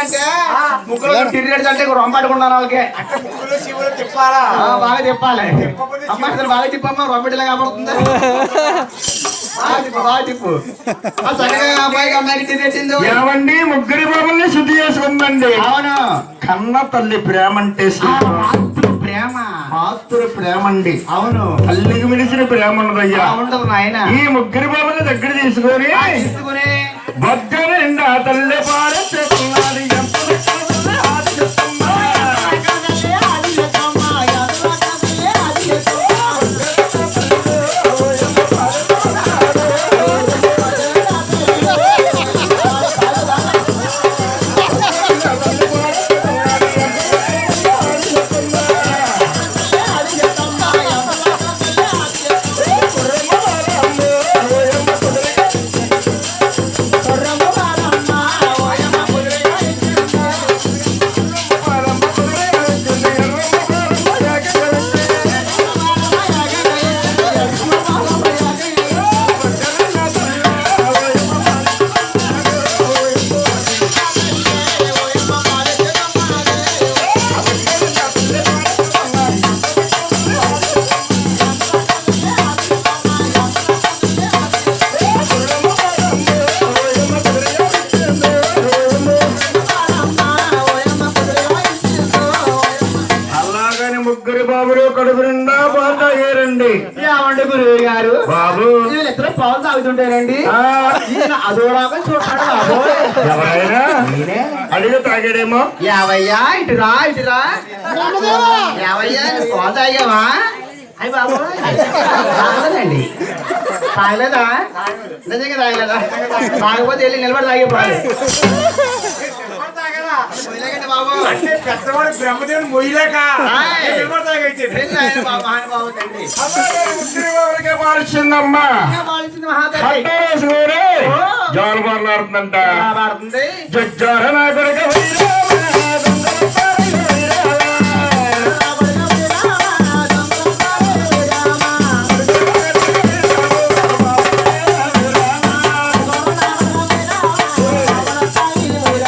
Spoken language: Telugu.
అంటే ముగ్గురు తిరిగేది అంటే రొంపట్టుకున్నాను వాళ్ళకి చెప్పాలా బాగా చెప్పాలి అమ్మాయి అసలు బాగా చెప్పమ్మా రొంపటిలా కాబడుతుంది బాగా చెప్పు అబ్బాయికి అమ్మాయికి తిరిగేసింది ఏమండి ముగ్గురి బాబుల్ని శుద్ధి చేసుకుందండి. అవును కన్న తల్లి ప్రేమ అంటే ప్రేమ మాతృ ప్రేమ అండి. అవును తల్లికి మిడిచిన ప్రేమ ఉన్నదయ్యా. ఉండదు నాయన. ఈ ముగ్గురి బాబుని దగ్గర తీసుకొని బొగ్గ నిండా తల్లి పాడేస్తున్నది. ముగ్గురు బాబులు కడుపు నిండా పాలు తాగారండి. ఏమండి గురువు గారు బాబు ఇద్దరు పాలు తాగుతుంటారండి. అదోలాగా చూస్తాడు బాబు. ఎవరైనా అడిగి తాగాడేమో. యావయ్యా ఇటురా ఇటురా యావయ్యా పాలు తాగావా? అయ్యి బాబు తాగలేదండి. తాగలేదా? నిజంగా తాగలేదా? తాగకపోతే వెళ్ళి నిలబడి తాగిపోవాలి. పెద్దవాడు బ్రహ్మదేవుని మొయ్యలేక పాల్చిందమ్మా. జోలు మాట్లాడుతుందంట. జడ్జార నాకు